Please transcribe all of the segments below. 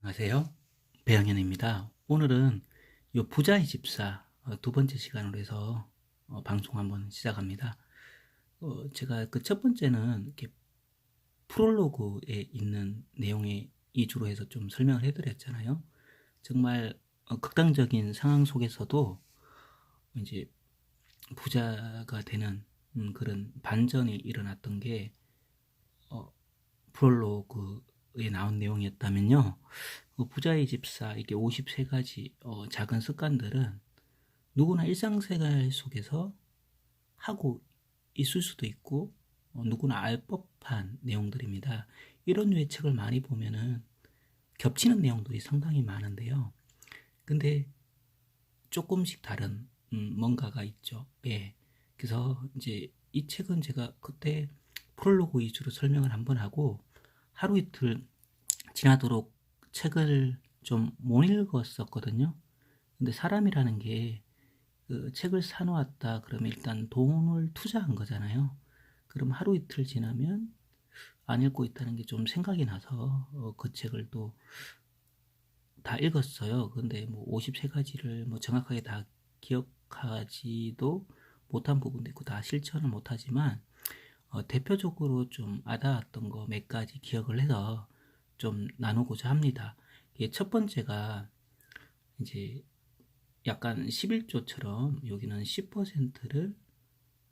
안녕하세요. 배영현입니다. 오늘은 요 부자의 집사 두 번째 시간으로 해서 방송 한번 시작합니다. 제가 그 첫 번째는 이렇게 프롤로그에 있는 내용에 위주로 해서 좀 설명을 해드렸잖아요. 정말 극단적인 상황 속에서도 이제 부자가 되는 그런 반전이 일어났던 게 프롤로그에 나온 내용이었다면요. 부자의 집사 이게 53가지 작은 습관들은 누구나 일상생활 속에서 하고 있을 수도 있고 누구나 알 법한 내용들입니다. 이런 류의 책을 많이 보면은 겹치는 내용들이 상당히 많은데요. 근데 조금씩 다른 뭔가가 있죠. 예. 그래서 이제 이 책은 제가 그때 프롤로그 위주로 설명을 한번 하고 하루 이틀 지나도록 책을 좀 못 읽었었거든요. 근데 사람이라는 게 그 책을 사놓았다 그러면 일단 돈을 투자한 거잖아요. 그럼 하루 이틀 지나면 안 읽고 있다는 게 좀 생각이 나서 그 책을 또 다 읽었어요. 근데 뭐 53가지를 뭐 정확하게 다 기억하지도 못한 부분도 있고 다 실천을 못하지만 대표적으로 좀 와닿았던 거 몇 가지 기억을 해서 좀 나누고자 합니다. 이게 첫 번째가 이제 약간 11조처럼 여기는 10%를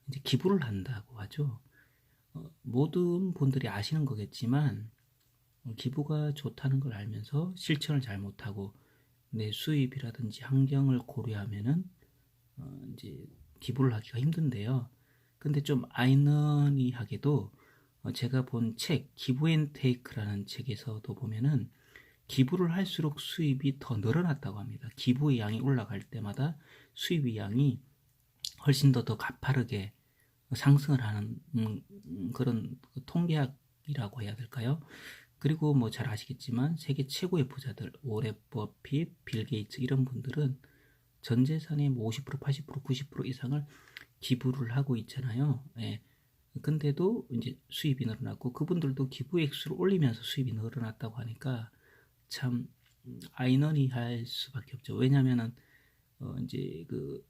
이제 기부를 한다고 하죠. 모든 분들이 아시는 거겠지만 기부가 좋다는 걸 알면서 실천을 잘 못하고 내 수입이라든지 환경을 고려하면은 이제 기부를 하기가 힘든데요. 근데 좀 아이러니하게도 제가 본 책 기브앤테이크라는 책에서도 보면은 기부를 할수록 수입이 더 늘어났다고 합니다. 기부의 양이 올라갈 때마다 수입의 양이 훨씬 더 가파르게 상승을 하는 그런 통계학이라고 해야 될까요? 그리고 뭐 잘 아시겠지만 세계 최고의 부자들 오렌 버핏, 빌 게이츠 이런 분들은 전 재산의 뭐 50%, 80%, 90% 이상을 기부를 하고 있잖아요. 예. 근데도 이제 수입이 늘어났고 그분들도 기부 액수를 올리면서 수입이 늘어났다고 하니까 참 아이러니할 수밖에 없죠. 왜냐면은 이제 그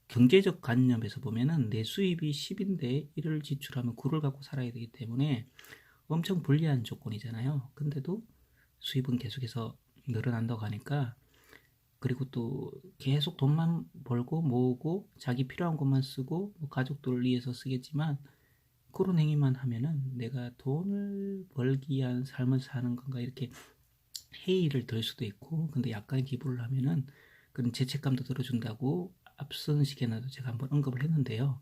경제적 관념에서 보면은 내 수입이 10인데 1을 지출하면 9를 갖고 살아야 되기 때문에 엄청 불리한 조건이잖아요. 근데도 수입은 계속해서 늘어난다고 하니까 그리고 또 계속 돈만 벌고 모으고 자기 필요한 것만 쓰고 뭐 가족들을 위해서 쓰겠지만 그런 행위만 하면은 내가 돈을 벌기 위한 삶을 사는 건가 이렇게 회의를 들 수도 있고 근데 약간 기부를 하면은 그런 죄책감도 들어준다고 앞선 시간에도 제가 한번 언급을 했는데요.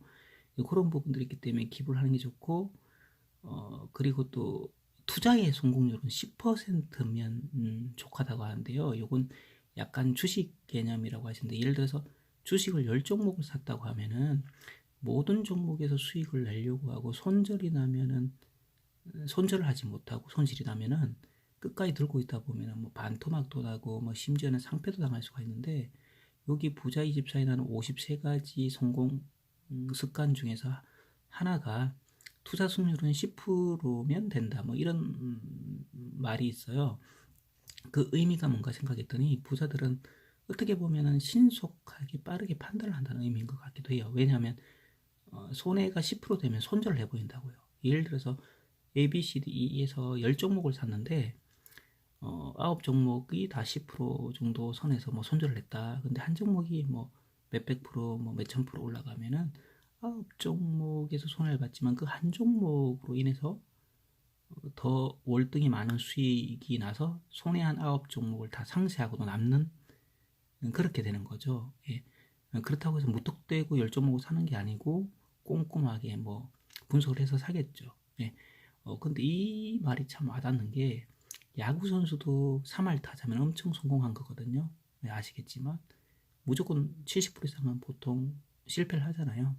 그런 부분들이 있기 때문에 기부를 하는 게 좋고 그리고 또 투자의 성공률은 10%면 족하다고 하는데요. 이건 약간 주식 개념이라고 하시는데 예를 들어서 주식을 10종목을 샀다고 하면은 모든 종목에서 수익을 내려고 하고 손절이 나면은 손절을 하지 못하고 손실이 나면은 끝까지 들고 있다 보면은 뭐 반토막도 나고 뭐 심지어는 상패도 당할 수가 있는데 여기 부자의 집사에 나는 53가지 성공 습관 중에서 하나가 투자 수익률은 10%면 된다. 뭐 이런 말이 있어요. 그 의미가 뭔가 생각했더니 부자들은 어떻게 보면은 신속하게 빠르게 판단을 한다는 의미인 것 같기도 해요. 왜냐하면 손해가 10% 되면 손절을 해버린다고요. 예를 들어서 A, B, C, D, E에서 10종목을 샀는데 9종목이 다 10% 정도 선에서 뭐 손절을 했다. 근데 한 종목이 뭐 몇백 프로, 뭐 몇천 프로 올라가면은 9종목에서 손해를 봤지만 그 한 종목으로 인해서 더 월등히 많은 수익이 나서 손해한 9종목을 다 상쇄하고도 남는 그렇게 되는 거죠. 예. 그렇다고 해서 무턱대고 10종목을 사는 게 아니고 꼼꼼하게 뭐 분석을 해서 사겠죠. 예. 근데 이 말이 참 와닿는 게 야구 선수도 3할 타자면 엄청 성공한 거거든요. 네, 아시겠지만 무조건 70% 이상은 보통 실패를 하잖아요.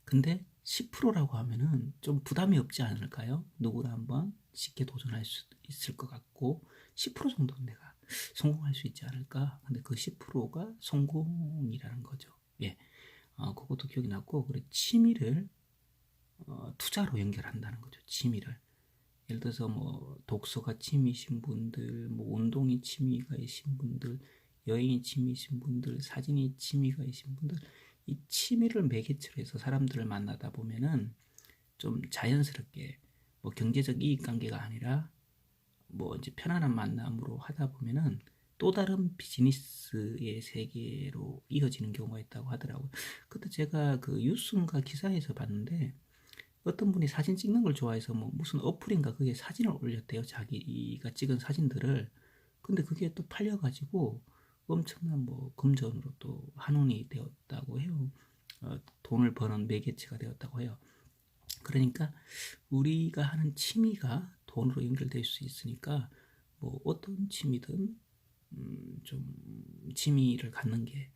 근데 10%라고 하면은 좀 부담이 없지 않을까요? 누구나 한번 쉽게 도전할 수 있을 것 같고 10% 정도는 내가 성공할 수 있지 않을까? 근데 그 10%가 성공이라는 거죠. 예, 그것도 기억이 났고 그리고 취미를 투자로 연결한다는 거죠. 취미를. 예를 들어서 뭐 독서가 취미이신 분들, 뭐 운동이 취미가 이신 분들, 여행이 취미이신 분들, 사진이 취미가 이신 분들, 이 취미를 매개체로 해서 사람들을 만나다 보면은 좀 자연스럽게 뭐 경제적 이익 관계가 아니라 뭐 이제 편안한 만남으로 하다 보면은 또 다른 비즈니스의 세계로 이어지는 경우가 있다고 하더라고요. 그때 제가 그 뉴스인가 기사에서 봤는데 어떤 분이 사진 찍는 걸 좋아해서 뭐 무슨 어플인가 그게 사진을 올렸대요. 자기가 찍은 사진들을. 근데 그게 또 팔려가지고 엄청난 뭐 금전으로 또 환원이 되었다고 해요. 돈을 버는 매개체가 되었다고 해요. 그러니까 우리가 하는 취미가 돈으로 연결될 수 있으니까 뭐 어떤 취미든 좀 취미를 갖는 게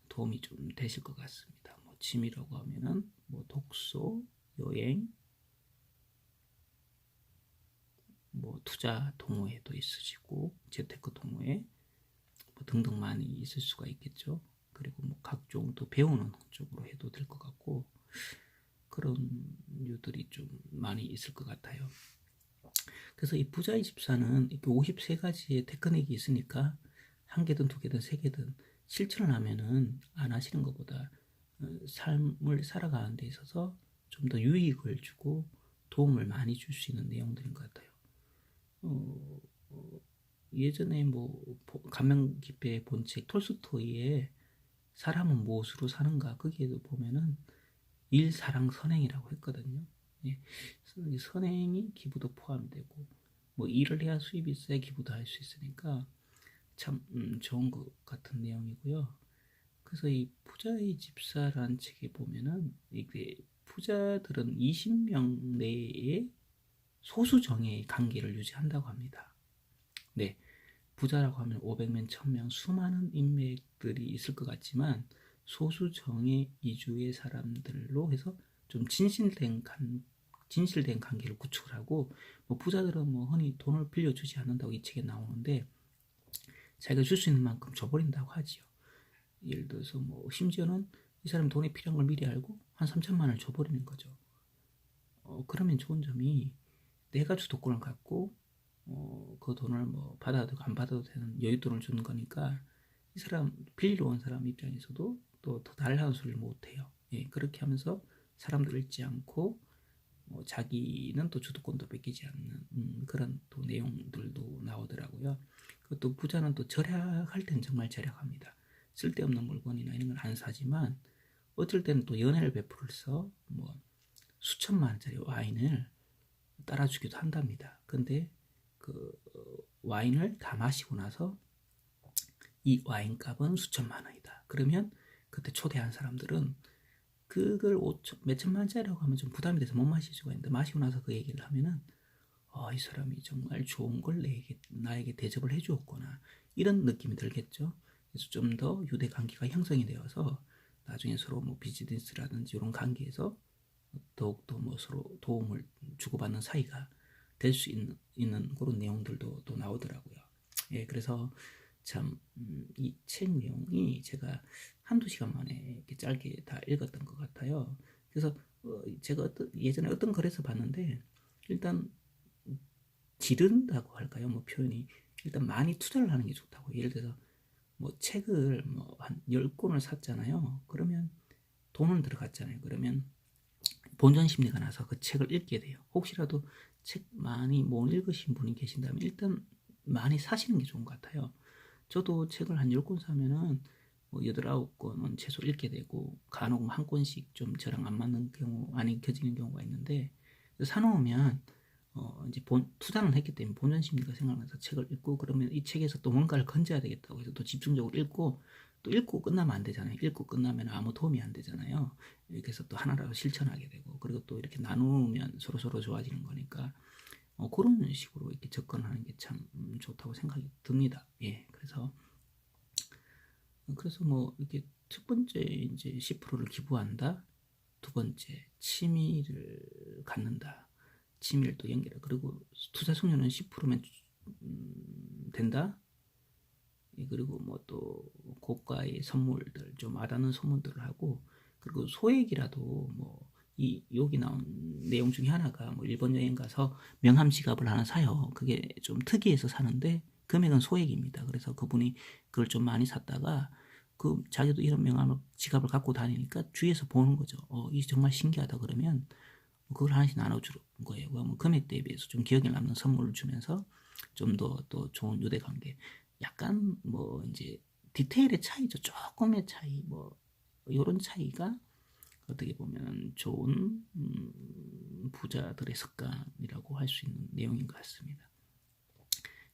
도움이 좀 되실 것 같습니다. 뭐 취미라고 하면은 뭐 독서, 여행, 뭐 투자 동호회도 있으시고 재테크 동호회 뭐 등등 많이 있을 수가 있겠죠. 그리고 뭐 각종 또 배우는 쪽으로 해도 될 것 같고 그런 류들이 좀 많이 있을 것 같아요. 그래서 이 부자의 집사는 이렇게 53가지의 테크닉이 있으니까 한 개든 두 개든 세 개든 실천을 하면은 안 하시는 것보다 삶을 살아가는 데 있어서 좀 더 유익을 주고 도움을 많이 줄 수 있는 내용들인 것 같아요. 어, 어, 예전에 뭐 감명 깊게 본 책 톨스토이의 사람은 무엇으로 사는가 거기에도 보면은 일, 사랑, 선행이라고 했거든요. 예, 선행이 기부도 포함되고 뭐 일을 해야 수입이 있어야 기부도 할 수 있으니까 참 좋은 것 같은 내용이고요. 그래서 이 부자의 집사라는 책에 보면은 이게 부자들은 20명 내에 소수 정예의 관계를 유지한다고 합니다. 네, 부자라고 하면 500명, 1000명 수많은 인맥들이 있을 것 같지만 소수 정예 이주의 사람들로 해서 좀 진실된 관계를 구축을 하고 뭐 부자들은 뭐 흔히 돈을 빌려주지 않는다고 이 책에 나오는데 자기가 줄 수 있는 만큼 줘버린다고 하지요. 예를 들어서 뭐 심지어는 이 사람이 돈이 필요한 걸 미리 알고 한 3천만 원을 줘버리는 거죠. 그러면 좋은 점이 내가 주도권을 갖고 그 돈을 뭐 받아도 안 받아도 되는 여윳돈을 주는 거니까 이 사람 빌리러 온 사람 입장에서도 또 더 달라는 소리를 못 해요. 예, 그렇게 하면서 사람들 잃지 않고 자기는 또 주도권도 뺏기지 않는 그런 또 내용들도 나오더라고요. 또 부자는 또 절약할 땐 정말 절약합니다. 쓸데없는 물건이나 이런 걸 안 사지만 어쩔 때는 또 연애를 베풀어서 뭐 수천만 원짜리 와인을 따라주기도 한답니다. 근데 그 와인을 다 마시고 나서 이 와인 값은 수천만 원이다. 그러면 그때 초대한 사람들은 그걸 몇 천만 원짜리라고 하면 좀 부담이 돼서 못 마실 수가 있는데 마시고 나서 그 얘기를 하면은 이 사람이 정말 좋은 걸 나에게 대접을 해주었구나 이런 느낌이 들겠죠. 그래서 좀 더 유대 관계가 형성이 되어서 나중에 서로 뭐 비즈니스라든지 이런 관계에서 더욱더 뭐 서로 도움을 주고받는 사이가 될 수 있는 그런 내용들도 또 나오더라고요. 예, 그래서 참 이 책 내용이 제가 한두 시간 만에 이렇게 짧게 다 읽었던 것 같아요. 그래서 제가 예전에 어떤 글에서 봤는데 일단 지른다고 할까요? 뭐 표현이 일단 많이 투자를 하는 게 좋다고. 예를 들어서 뭐 책을 뭐 한 10권을 샀잖아요. 그러면 돈은 들어갔잖아요. 그러면 본전 심리가 나서 그 책을 읽게 돼요. 혹시라도 책 많이 못 읽으신 분이 계신다면 일단 많이 사시는 게 좋은 것 같아요. 저도 책을 한 10권 사면은 뭐 8, 9권은 최소 읽게 되고 간혹 한 권씩 좀 저랑 안 맞는 경우, 안 읽혀지는 경우가 있는데 사놓으면 이제 투자는 했기 때문에 본전 심리가 생각나서 책을 읽고 그러면 이 책에서 또 뭔가를 건져야 되겠다고 해서 또 집중적으로 읽고 또 읽고 끝나면 안 되잖아요. 읽고 끝나면 아무 도움이 안 되잖아요. 이렇게 해서 또 하나라도 실천하게 되고 그리고 또 이렇게 나누면 서로 좋아지는 거니까 그런 식으로 이렇게 접근하는 게 참 좋다고 생각이 듭니다. 예, 그래서 뭐 이렇게 첫 번째 이제 10%를 기부한다. 두 번째 취미를 갖는다. 취미를 또 연결해. 그리고 투자 수익률은 10%면 된다. 그리고 뭐 또 고가의 선물들 좀 와닿는 선물들을 하고 그리고 소액이라도 뭐 여기 나온 내용 중에 하나가 뭐 일본 여행 가서 명함 지갑을 하나 사요. 그게 좀 특이해서 사는데 금액은 소액입니다. 그래서 그분이 그걸 좀 많이 샀다가 자기도 이런 명함을 지갑을 갖고 다니니까 주위에서 보는 거죠. 이게 정말 신기하다 그러면 그걸 하나씩 나눠주는 거예요. 그러면 금액 대비해서 좀 기억에 남는 선물을 주면서 좀 더 또 좋은 유대 관계. 약간 뭐 이제 디테일의 차이죠. 조금의 차이, 뭐 이런 차이가 어떻게 보면 좋은 부자들의 습관이라고 할 수 있는 내용인 것 같습니다.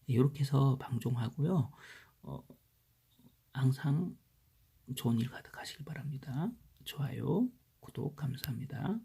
이렇게 해서 방종하고요. 항상 좋은 일 가득하시길 바랍니다. 좋아요, 구독 감사합니다.